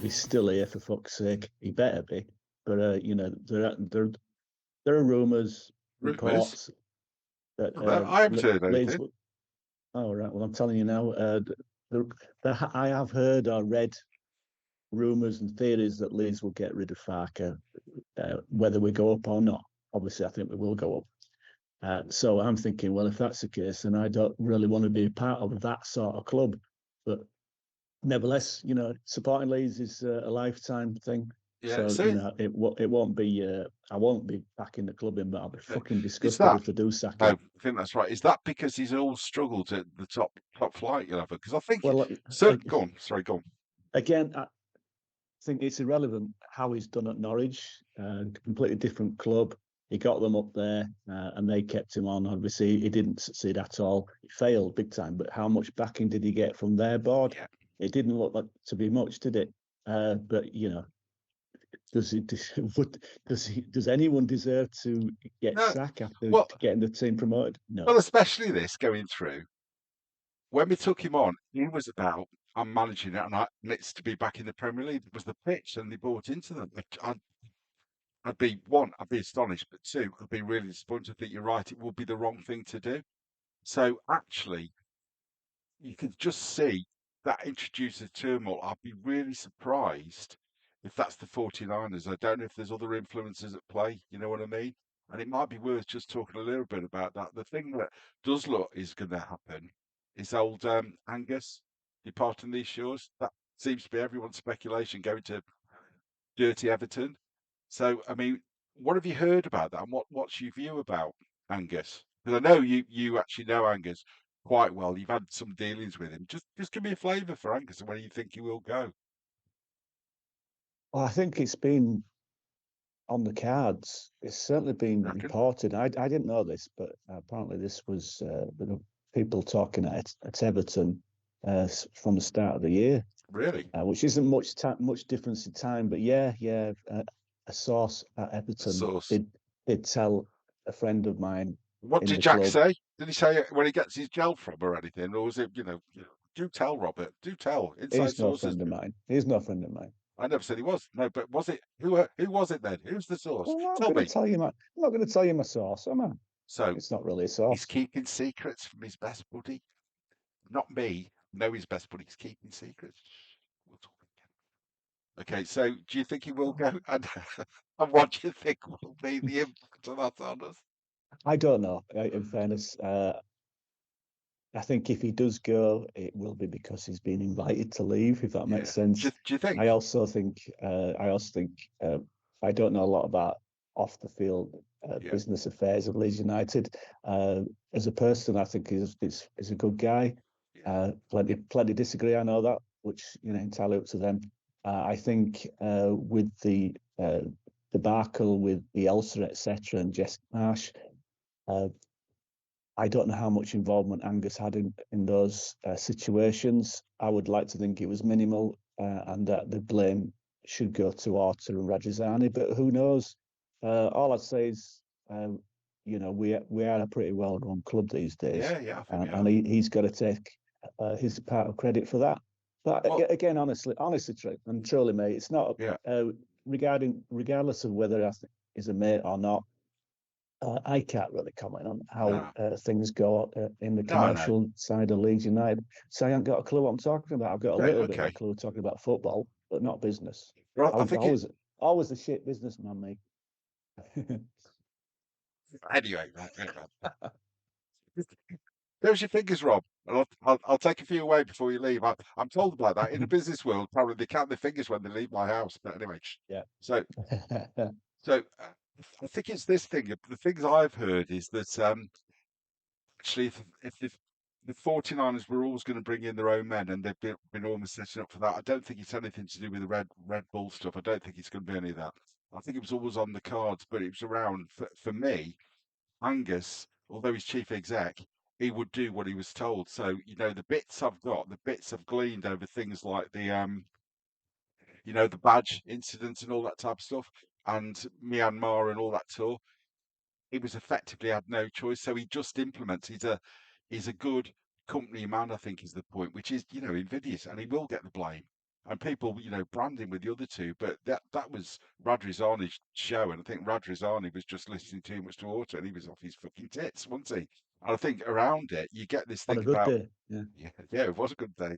he's still here for fuck's sake. He better be. But there are rumours, Rumours. reports that I haven't heard Leeds. anything. Oh right, well I'm telling you now. I have heard or read rumours and theories that Leeds will get rid of Farker, whether we go up or not. Obviously, I think we will go up. So I'm thinking, well, if that's the case, then I don't really want to be part of that sort of club. But nevertheless, supporting Leeds is a lifetime thing. Yeah. So So it won't be. I won't be back in the club, but I'll be fucking is disgusted that? if they do sack No, him. I think that's right. Is that because he's all struggled at the top flight? You know, because I think Well, so. Go on. Sorry, go on. again, I think it's irrelevant how he's done at Norwich. Completely different club. He got them up there, and they kept him on. Obviously, he didn't succeed at all. He failed big time. But how much backing did he get from their board? Yeah. It didn't look like to be much, did it? But does he? Does anyone deserve to get No. sacked after Well, getting the team promoted? No. well, especially this going through. When we took him on, he was about, I'm managing it, and it's to be back in the Premier League. It was the pitch, and they bought into them. I'd be astonished, but two, I'd be really disappointed. I think you're right. It would be the wrong thing to do. So actually, you could just see that introduces turmoil. I'd be really surprised if that's the 49ers. I don't know if there's other influences at play. You know what I mean? And it might be worth just talking a little bit about that. The thing that does look is going to happen is old Angus departing these shores. That seems to be everyone's speculation going to dirty Everton. So, I mean, what have you heard about that, and what's your view about Angus? Because I know you actually know Angus quite well. You've had some dealings with him. Just give me a flavour for Angus and where you think he will go. Well, I think it's been on the cards. It's certainly been You reckon? reported. I didn't know this, but apparently this was people talking at Everton from the start of the year, Really? which isn't much difference in time. But yeah, a source at A Everton source. did tell a friend of mine What in did the Jack club. say? Did he say it when he gets his gel from or anything, or was it Do tell, Robert. Do tell. Inside He's no sources. friend of mine. He's no friend of mine. I never said he was. No, but was it? Who was it then? Who's the source? Well, I'm not Tell going to me. tell you my. I'm not going to tell you my source, am I? So It's not really a he's source. keeping secrets from his best buddy. Not me. Know his best buddy. He's keeping secrets. We'll talk again. Okay, so do you think he will go? And what do you think will be the impact of that on us? I don't know. In fairness, I think if he does go, it will be because he's been invited to leave. If that makes Yeah. sense. Do you think? I also think. I don't know a lot about off the field Yeah. business affairs of Leeds United. As a person, I think he's a good guy. Yeah. Plenty disagree. I know that, which entirely up to them. I think with the debacle with Bielsa, etc., and Jess Marsh, uh, I don't know how much involvement Angus had in those situations. I would like to think it was minimal, and that the blame should go to Orta and Rajazani. But who knows? All I'd say is, we are a pretty well-run club these days, Yeah, I think we and are. he's got to take his part of credit for that. But Well, again, honestly, and truly, mate, it's not yeah. regardless of whether I think he's a mate or not. I can't really comment on how No. things go in the No. commercial side of Leeds United. So I haven't got a clue what I'm talking about. I've got a Okay, little bit of a okay. clue talking about football, but not business. Well, I I was think it always a shit businessman, mate. anyway, there's your fingers, Rob. And I'll take a few away before you leave. I'm told about that in the business world. Apparently, they count their fingers when they leave my house. But anyway, Yeah. so I think it's this thing. The things I've heard is that actually, if the 49ers were always going to bring in their own men, and they've been almost setting up for that, I don't think it's anything to do with the Red Bull stuff. I don't think it's going to be any of that. I think it was always on the cards, but it was around for me. Angus, although he's chief exec, he would do what he was told. So, the bits I've got, the bits I've gleaned over things like the badge incident and all that type of stuff, and Myanmar and all that tour, he was effectively had no choice. So he just implements. He's a good company man, I think is the point, which is, invidious, and he will get the blame. and people, branding with the other two. But that was Radrizzani's show, and I think Radrizzani was just listening too much to Auto, and he was off his fucking tits, wasn't he? And I think around it, you get this On thing a good about, day. Yeah. yeah, it was a good day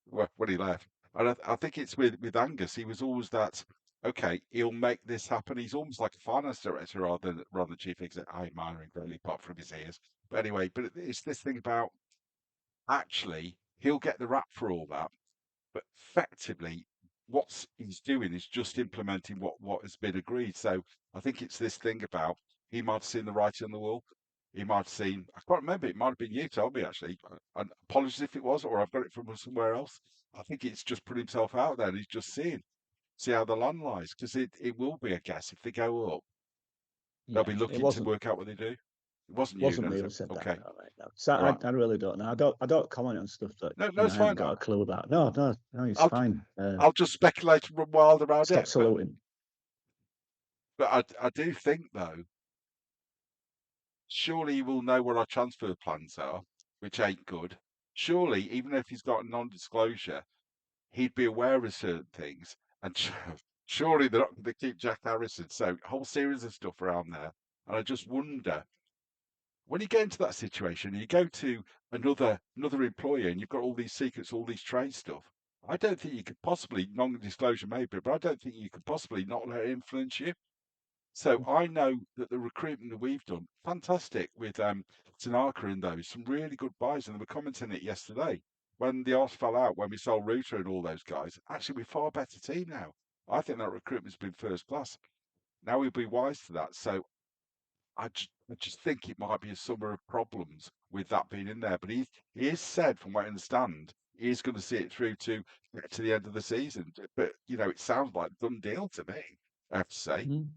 when he left. And I think it's with Angus, he was always that, okay, he'll make this happen. He's almost like a finance director rather than chief exec. I admire him greatly, apart from his ears. But anyway, it's this thing about actually he'll get the rap for all that, but effectively what he's doing is just implementing what has been agreed. So I think it's this thing about he might have seen the writing on the wall. He might have seen, I can't remember, it might have been you told me actually. And apologies if it was, or I've got it from somewhere else. I think it's just put himself out there and he's just see how the land lies, because it will be a guess. If they go up, they'll Yeah. be It looking to wasn't work out what they do. It wasn't you, wasn't no, me is who it? said that. Okay. No, right, no. So All right. I really don't know. I don't comment on stuff that No, I it's haven't fine. got a clue about. No, no, no, it's I'll fine. I'll just speculate and run wild around Stop it. But saluting. I do think though, surely he will know what our transfer plans are, which ain't good. Surely, even if he's got a non-disclosure, he'd be aware of certain things, and surely they're not going to keep Jack Harrison. So a whole series of stuff around there, and I just wonder when you get into that situation, and you go to another employer, and you've got all these secrets, all these trade stuff. I don't think you could possibly non-disclosure maybe, but I don't think you could possibly not let it influence you. So I know that the recruitment that we've done, fantastic with Tanaka and those, some really good buys, and they were commenting it yesterday when the arse fell out when we sold Ruta and all those guys. Actually, we're far better team now. I think that recruitment's been first class. Now we'll be wise to that. So I just think it might be a summer of problems with that being in there. But he is said, from what I understand, he is going to see it through to get to the end of the season. But it sounds like a done deal to me, I have to say. Mhm.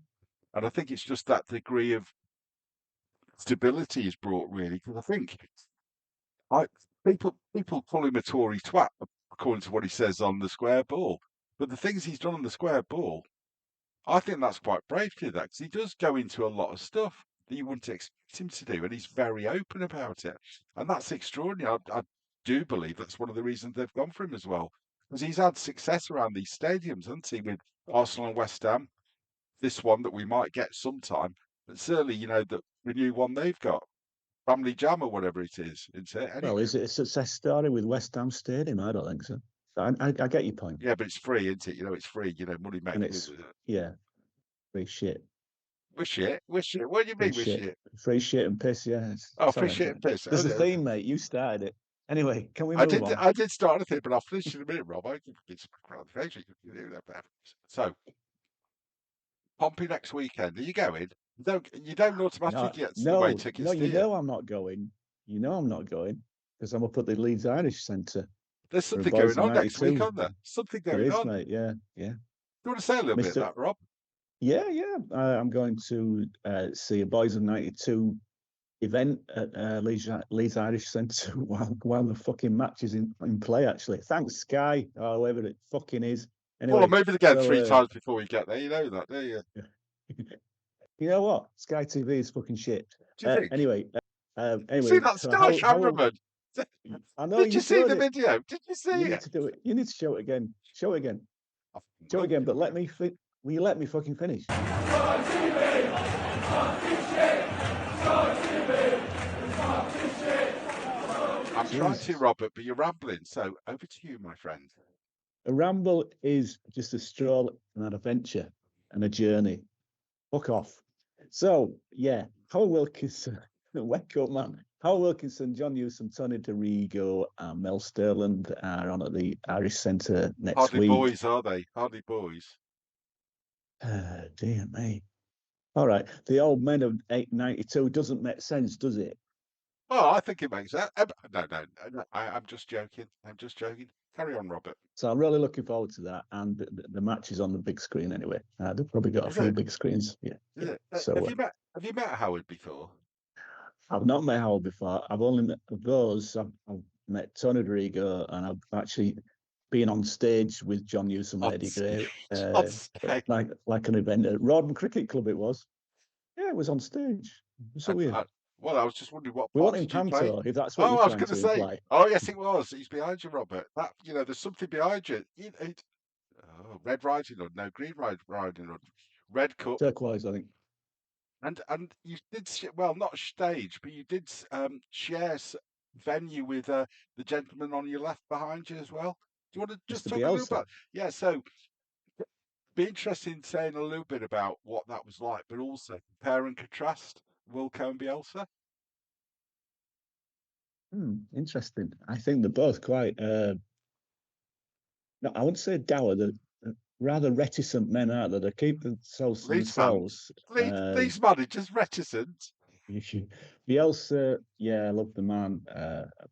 And I think it's just that degree of stability is brought really, because I think I people call him a Tory twat according to what he says on the square ball. But the things he's done on the square ball, I think that's quite brave to do that, because he does go into a lot of stuff that you wouldn't expect him to do, and he's very open about it, and that's extraordinary. I do believe that's one of the reasons they've gone for him as well, because he's had success around these stadiums, hasn't he, with Arsenal and West Ham. This one that we might get sometime, but certainly, the new one they've got, Family Jam or whatever it is, isn't it? Well, Anyway, is it a success story with West Ham Stadium? I don't think so. I get your point, yeah, but it's free, isn't it? It's free. Money and making, it's isn't it? yeah, free shit, Wish it. What do you free mean, wish shit, it? free shit and piss. Yeah, Oh, it's all free right. shit and piss. There's Oh, the no. theme, mate. You started it. Anyway, can we I move did. on? I did start a thing, but I'll finish in a minute, Rob. I can get some clarification. So, Pompey next weekend. Are you going? You don't automatically No, get away no, no. tickets, do you? I'm not going. I'm not going because I'm up at the Leeds Irish Centre There's for something Boys going of on next week, '92. on there. Something There going is, on. mate. Yeah, yeah. You want to say a little bit of Mister, that, Rob? yeah, yeah. I'm going to see a Boys of '92 event at Leeds Irish Centre while the fucking match is in play. Actually, thanks Sky or whoever it fucking is. Well, Anyway, maybe again so 3 times before we get there. You know that, do you? you know what? Sky TV is fucking shit. Do you think? See Anyway, that so Sky how cameraman? I know Did you you've see heard the it. video? Did you see You need it? to do it. You need to show it again. Show it again. I Show it will. again. But let me. Will you let me fucking finish? I'm trying to, Jesus. Robert, but you're rambling. So over to you, my friend. A ramble is just a stroll and an adventure and a journey. Fuck off. So, yeah, Howard Wilkinson, wake up, man. Howard Wilkinson, John Newsom, Tony DeRigo, and Mel Sterland are on at the Irish Centre next Hardly week. boys, are they? Hardly boys. Dear me. All right. The old men of 892 doesn't make sense, does it? Well, I think it makes that. No. I'm just joking. I'm just joking. Carry on, Robert. So I'm really looking forward to that. And the match is on the big screen anyway. They've probably got a Is few it? big screens. Yeah. Is Yeah. it? So Have you met Howard before? I've not met Howard before. I've only met those. I've met Tony Dorigo, and I've actually been on stage with John Newsom and On Eddie stage. Gray, On stage. like an event at Rawdon Cricket Club. It was. Yeah, it was on stage. It was so And, weird. well, I was just wondering what We want part in did you play? Panto, if that's what Oh, you're I was trying going to to say. imply. Oh, yes, it was. He's behind you, Robert. There's something behind you. Oh, Red Riding Hood, no, Green Riding Hood, Red Cup, Turquoise, I think. and you did well, not stage, but you did share venue with the gentleman on your left behind you as well. Do you want to just Mr. talk a little Bielsa. about? Yeah, so be interested in saying a little bit about what that was like, but also compare and contrast Wilko and Bielsa. Interesting. I think they're both quite, no, I wouldn't say dour, they're rather reticent men, aren't they? They keep themselves to Leeds fan, themselves. Leeds managers reticent. Bielsa, yeah, I love the man.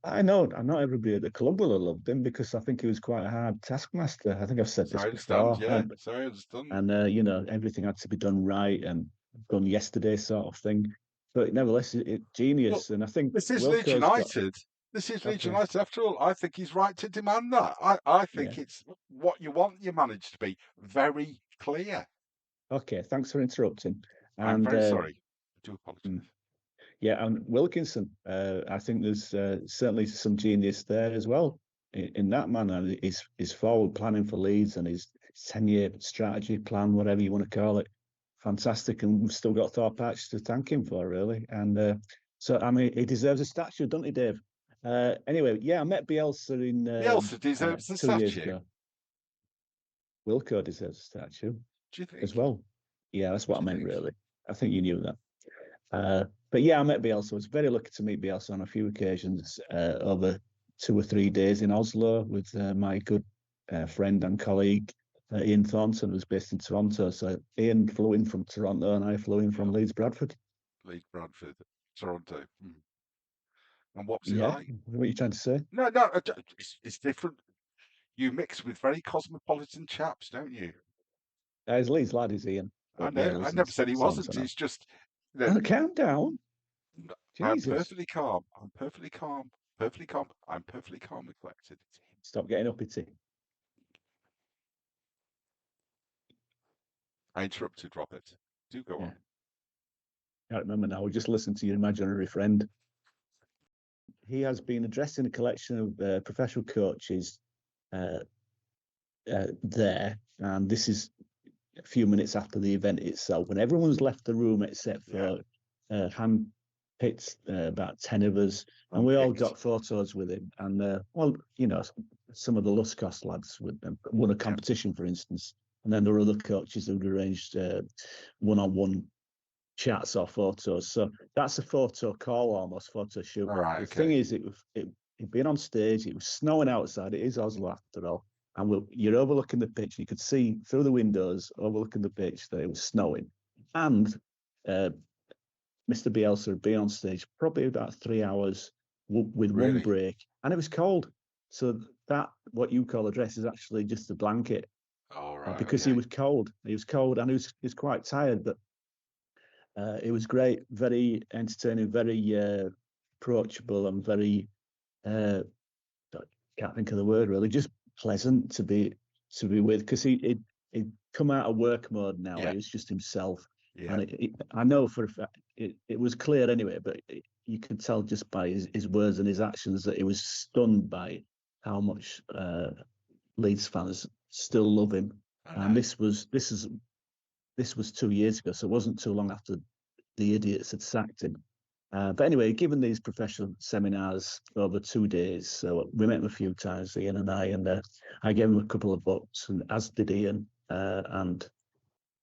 I know not everybody at the club will have loved him because I think he was quite a hard taskmaster. I think I've said So this I understand, before. yeah. So I understand. And everything had to be done right and done yesterday, sort of thing. But nevertheless, Well, genius. And I think this is Leeds Wilco's got United. This is Leeds okay, United. After all, I think he's right to demand that. I yeah, think it's what you want your manager to be. Very clear. okay. Thanks for interrupting. I'm And very sorry. I do mm, apologise. yeah, and Wilkinson. I think there's certainly some genius there as well in that man. And his forward planning for Leeds and his 10-year strategy plan, whatever you want to call it, fantastic. And we've still got Thorpe Arch to thank him for, really. And so, I mean, he deserves a statue, doesn't he, Dave? Anyway, yeah, I met Bielsa in Bielsa deserves the 2 years statue. ago. Wilco deserves a statue Do you as think? well. Yeah, that's what Do I you meant, think? really. I think you knew that. But yeah, I met Bielsa. I was very lucky to meet Bielsa on a few occasions over 2 or 3 days in Oslo with my good friend and colleague Ian Thornton, who's based in Toronto. So Ian flew in from Toronto, and I flew in from Yeah. Leeds Bradford. Leeds, Bradford, Toronto. And what was it Yeah, like? what are you trying to say? No, no, it's different. You mix with very cosmopolitan chaps, don't you? He's Leeds lad, is Ian. I But yeah, know. I never listens said he songs wasn't. and that. It's just, you know, Oh, calm down, I'm Jesus! perfectly calm. I'm perfectly calm. Perfectly calm. I'm perfectly calm and collected. It's him. Stop getting uppity. I interrupted Robert. Do go Yeah, on. can't remember now. We just listened to your imaginary friend. He has been addressing a collection of professional coaches uh, there, and this is a few minutes after the event itself, when everyone's left the room except Yeah. for hand-picked about 10 of us, and we all got photos with him. And well, some of the Luscos lads with them won a competition, for instance, and then there were other coaches who'd arranged one-on-one chats or photos. So that's a photo call, almost photo shoot. All right. The Okay. thing is, it'd been on stage. It was snowing outside. It is Oslo after all, and you're overlooking the pitch. You could see through the windows overlooking the pitch that it was snowing, and Mr. Bielsa had been on stage probably about 3 hours with one Really? break, and it was cold. So that what you call a dress is actually just a blanket All right. because he Okay. was cold. He was cold, and he was quite tired, but. It was great, very entertaining, very approachable, and very I can't think of the word really, just pleasant to be with because he'd come out of work mode now. Yeah. He was just himself, Yeah. and I know for a fact it was clear anyway, but you could tell just by his words and his actions that he was stunned by how much Leeds fans still love him. I And know. this was 2 years ago, so it wasn't too long after the idiots had sacked him. But anyway, given these professional seminars over 2 days, so we met him a few times, Ian and I gave him a couple of books, and as did Ian. And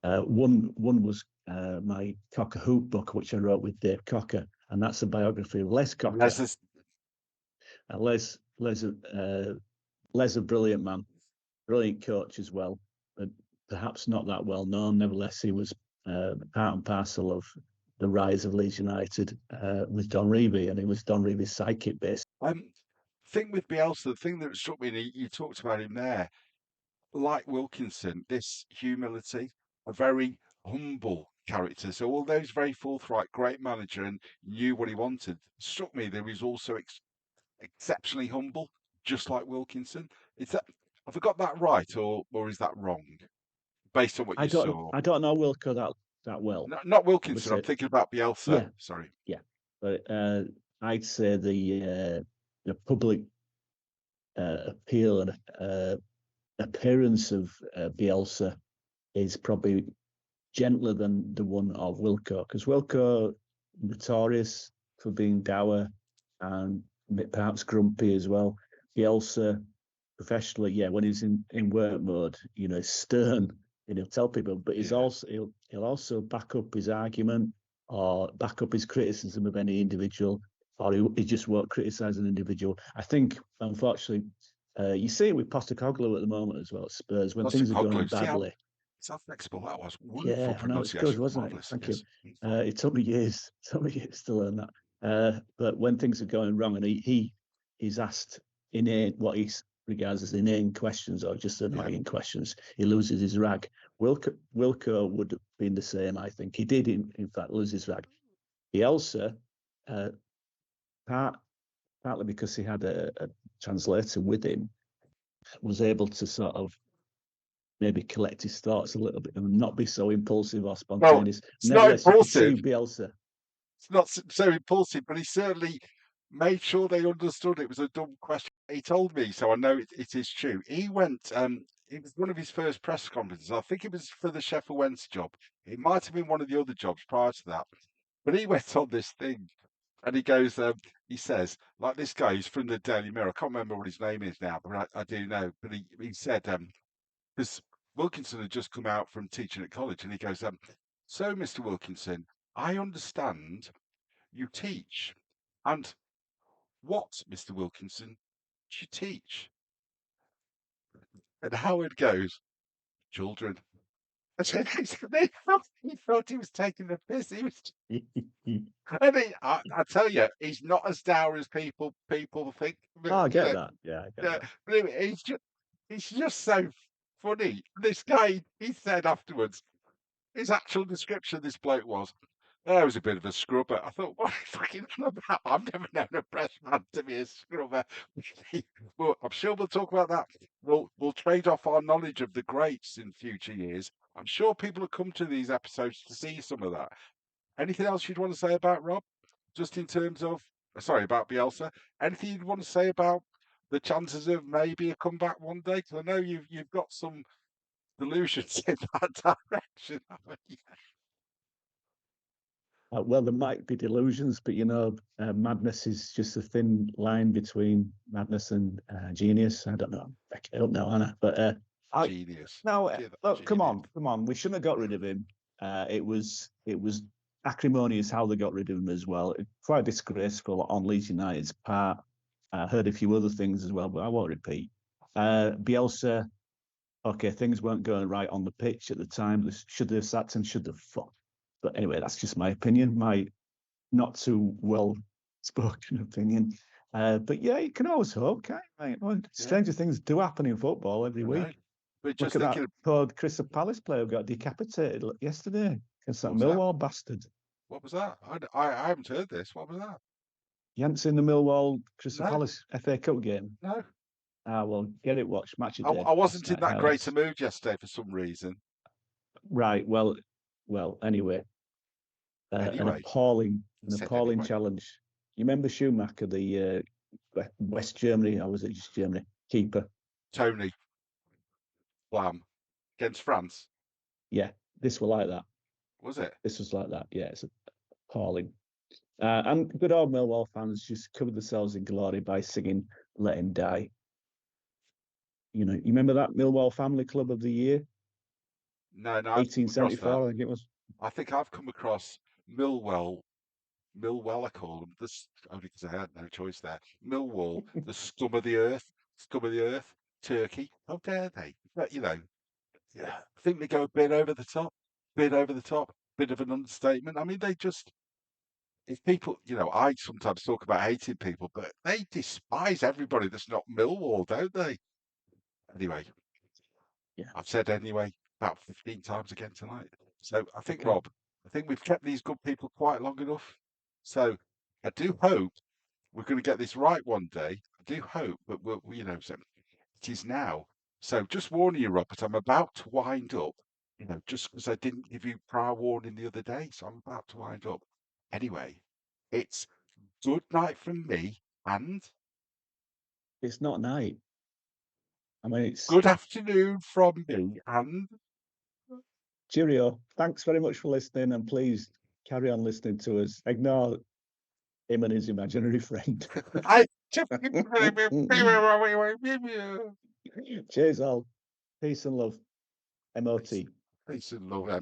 one was my Cocker Hoop book, which I wrote with Dave Cocker, and that's a biography of Les Cocker. Les a brilliant man, brilliant coach as well, but perhaps not that well known. Nevertheless, he was part and parcel of the rise of Leeds United with Don Revie, and he was Don Revie's sidekick, basically. Thing with Bielsa, the thing that struck me, and you talked about him there, like Wilkinson, this humility, a very humble character. So although he's very forthright, great manager, and knew what he wanted, struck me that he was also exceptionally humble, just like Wilkinson. Is that have I got that right, or is that wrong, based on what you saw? I don't know Wilco that well. Not I would Wilkinson. I'm say, thinking about Bielsa. yeah, Sorry. yeah, but I'd say the public appeal and appearance of Bielsa is probably gentler than the one of Wilko, because Wilko notorious for being dour and perhaps grumpy as well. Bielsa, professionally, yeah, when he's in work mode, stern and he'll tell people, but he's also he'll also back up his argument or back up his criticism of any individual, or he just won't criticize an individual. I think, unfortunately, you see it with Postecoglou at the moment as well at Spurs when things are going badly. See how flexible that was. Wonderful Yeah, I know, it's good, wasn't it? Thank you. It took me years to learn that. But when things are going wrong, and he's asked what he regards as inane questions or just annoying questions, he loses his rag. Wilko would have been the same, I think. He did, in fact, lose his rag. Bielsa, partly because he had a translator with him, was able to sort of maybe collect his thoughts a little bit and not be so impulsive or spontaneous. Well, it's not impulsive. Bielsa. It's not so impulsive, but he certainly made sure they understood it was a dumb question. He told me, so I know it is true. He went, it was one of his first press conferences. I think it was for the Sheffield Wednesday job. It might have been one of the other jobs prior to that. But he went on this thing and he goes, he says, like this guy who's from the Daily Mirror, I can't remember what his name is now, but I do know. But he said, because Wilkinson had just come out from teaching at college, and he goes, so Mr. Wilkinson, I understand you teach. And what, Mr. Wilkinson, do you teach? And Howard goes, children. He thought he was taking the piss. He was, and I tell you, he's not as dour as people think. I get that. Yeah, I get that. But he's just so funny. This guy, he said afterwards, his actual description of this bloke was, I was a bit of a scrubber. I thought, what are you fucking on about? I've never known a press man to be a scrubber. Well, I'm sure we'll talk about that. We'll trade off our knowledge of the greats in future years. I'm sure people will come to these episodes to see some of that. Anything else you'd want to say about Rob? Just in terms of, sorry, about Bielsa. Anything you'd want to say about the chances of maybe a comeback one day? Because I know you've got some delusions in that direction, haven't you? Well, there might be delusions, but madness is just a thin line between madness and genius. I don't know. I don't know, Anna, but genius. No, look, come on. We shouldn't have got rid of him. It was acrimonious how they got rid of him as well. Quite disgraceful on Leeds United's part. I heard a few other things as well, but I won't repeat. Bielsa, okay, things weren't going right on the pitch at the time. Should they have sacked him? Should they have fucked? But anyway, that's just my opinion, my not too well-spoken opinion. But yeah, you can always hope, can't you? Stranger things do happen in football every week. But look at that poor Crystal Palace player who got decapitated yesterday against that Millwall bastard. What was that? I haven't heard this. What was that? You haven't seen the Millwall Crystal Palace FA Cup game? No. Well, get it watched. Match of day. I wasn't in that great a mood yesterday for some reason. Right. Well. Anyway. An appalling challenge. You remember Schumacher, the West Germany, or was it just Germany keeper? Tony Lamb against France. Yeah, this was like that. Was it? This was like that. Yeah, it's appalling. And good old Millwall fans just covered themselves in glory by singing "Let Him Die." You remember that Millwall Family Club of the Year? No, 1874, I think it was. I think I've come across Millwall, I call them, only because I had no choice there. Millwall, the scum of the earth, Turkey. How dare they? But, I think they go a bit over the top, bit of an understatement. I mean, if people, I sometimes talk about hating people, but they despise everybody that's not Millwall, don't they? Anyway, yeah, I've said anyway about 15 times again tonight. So I think, Rob, we've kept these good people quite long enough. So I do hope we're going to get this right one day. I do hope, but so it is now. So just warning you, Robert, I'm about to wind up. Just because I didn't give you prior warning the other day, so I'm about to wind up. Anyway, it's good night from me, and it's not night. I mean, it's Good afternoon from me, and cheerio. Thanks very much for listening, and please carry on listening to us. Ignore him and his imaginary friend. I Cheers all. Peace and love. MOT. Peace and love,